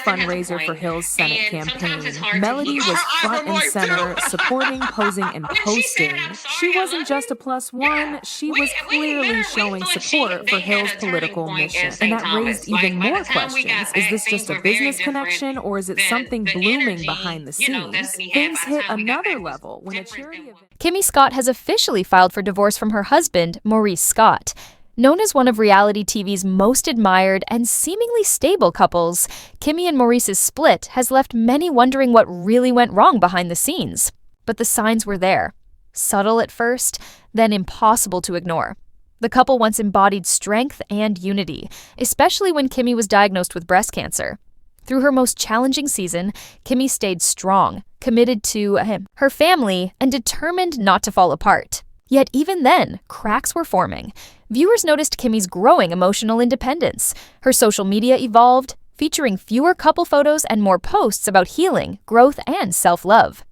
fundraiser for Hill's Senate campaign. Melody was front and center, supporting, posing, and posting. She wasn't just a plus one, she was clearly showing support for Hill's political mission. And that raised even more questions. Is this just a business connection, or is it something blooming behind the scenes? Things hit another level when a charity event... Kimmi Scott has officially filed for divorce from her husband, Maurice Scott. Known as one of reality TV's most admired and seemingly stable couples, Kimmi and Maurice's split has left many wondering what really went wrong behind the scenes. But the signs were there. Subtle at first, then impossible to ignore. The couple once embodied strength and unity, especially when Kimmi was diagnosed with breast cancer. Through her most challenging season, Kimmi stayed strong, committed to her family, and determined not to fall apart. Yet even then, cracks were forming. Viewers noticed Kimmi's growing emotional independence. Her social media evolved, featuring fewer couple photos and more posts about healing, growth, and self-love.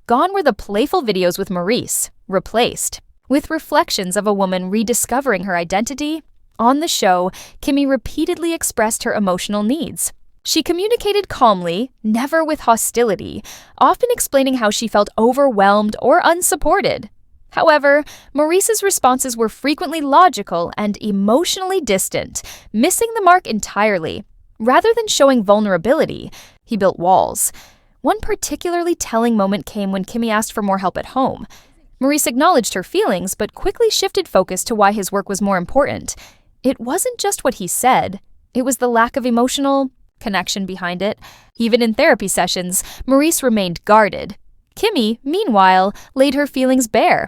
Gone were the playful videos with Maurice, replaced with reflections of a woman rediscovering her identity. On the show, Kimmi repeatedly expressed her emotional needs. She communicated calmly, never with hostility, often explaining how she felt overwhelmed or unsupported. However, Maurice's responses were frequently logical and emotionally distant, missing the mark entirely. Rather than showing vulnerability, he built walls. One particularly telling moment came when Kimmi asked for more help at home. Maurice acknowledged her feelings, but quickly shifted focus to why his work was more important. It wasn't just what he said, it was the lack of emotional connection behind it. Even in therapy sessions, Maurice remained guarded. Kimmi, meanwhile, laid her feelings bare.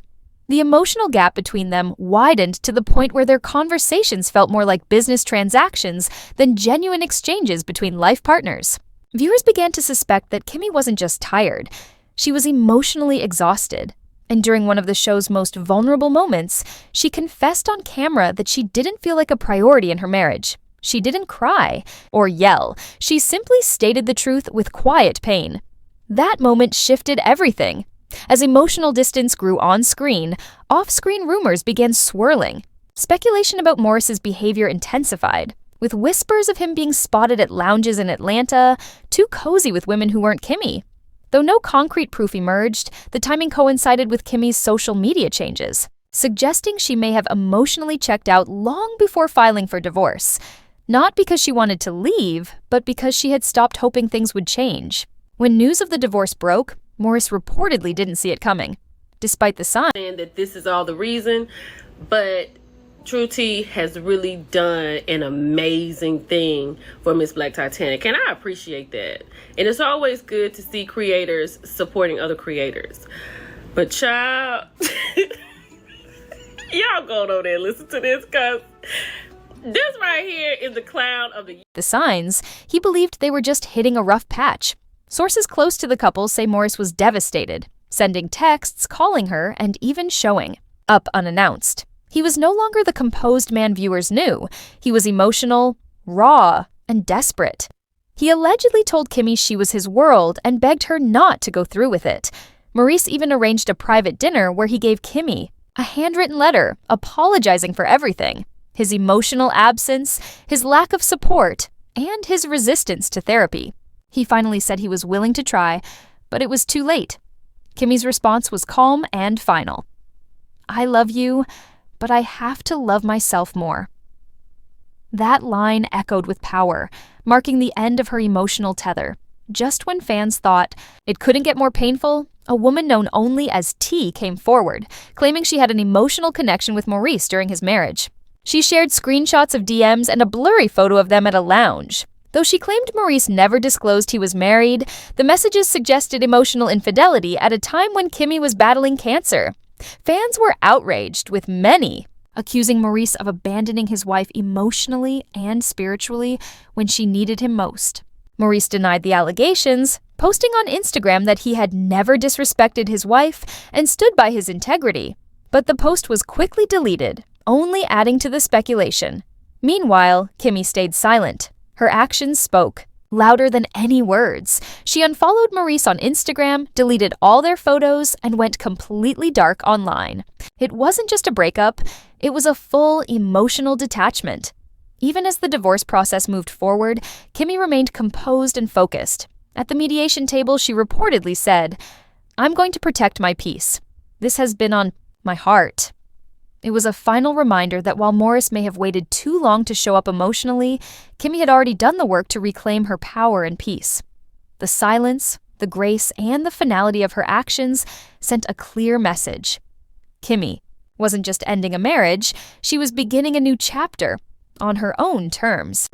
The emotional gap between them widened to the point where their conversations felt more like business transactions than genuine exchanges between life partners. Viewers began to suspect that Kimmi wasn't just tired, she was emotionally exhausted. And during one of the show's most vulnerable moments, she confessed on camera that she didn't feel like a priority in her marriage. She didn't cry or yell. She simply stated the truth with quiet pain. That moment shifted everything. As emotional distance grew on-screen, off-screen rumors began swirling. Speculation about Maurice's behavior intensified, with whispers of him being spotted at lounges in Atlanta, too cozy with women who weren't Kimmi. Though no concrete proof emerged, the timing coincided with Kimmi's social media changes, suggesting she may have emotionally checked out long before filing for divorce. Not because she wanted to leave, but because she had stopped hoping things would change. When news of the divorce broke, Maurice reportedly didn't see it coming, despite the sign. Saying that this is all the reason, but True T has really done an amazing thing for Miss Black Titanic, and I appreciate that. And it's always good to see creators supporting other creators. But child, y'all go over there and listen to this, because this right here is the clown of the signs. He believed they were just hitting a rough patch. Sources close to the couple say Maurice was devastated, sending texts, calling her, and even showing up unannounced. He was no longer the composed man viewers knew. He was emotional, raw, and desperate. He allegedly told Kimmi she was his world and begged her not to go through with it. Maurice even arranged a private dinner where he gave Kimmi a handwritten letter apologizing for everything: his emotional absence, his lack of support, and his resistance to therapy. He finally said he was willing to try, but it was too late. Kimmi's response was calm and final. "I love you, but I have to love myself more." That line echoed with power, marking the end of her emotional tether. Just when fans thought it couldn't get more painful, a woman known only as T came forward, claiming she had an emotional connection with Maurice during his marriage. She shared screenshots of DMs and a blurry photo of them at a lounge. Though she claimed Maurice never disclosed he was married, the messages suggested emotional infidelity at a time when Kimmi was battling cancer. Fans were outraged, with many accusing Maurice of abandoning his wife emotionally and spiritually when she needed him most. Maurice denied the allegations, posting on Instagram that he had never disrespected his wife and stood by his integrity. But the post was quickly deleted, only adding to the speculation. Meanwhile, Kimmi stayed silent. Her actions spoke, louder than any words. She unfollowed Maurice on Instagram, deleted all their photos, and went completely dark online. It wasn't just a breakup, it was a full emotional detachment. Even as the divorce process moved forward, Kimmi remained composed and focused. At the mediation table, she reportedly said, "I'm going to protect my peace. This has been on my heart." It was a final reminder that while Maurice may have waited too long to show up emotionally, Kimmi had already done the work to reclaim her power and peace. The silence, the grace, and the finality of her actions sent a clear message. Kimmi wasn't just ending a marriage, she was beginning a new chapter on her own terms.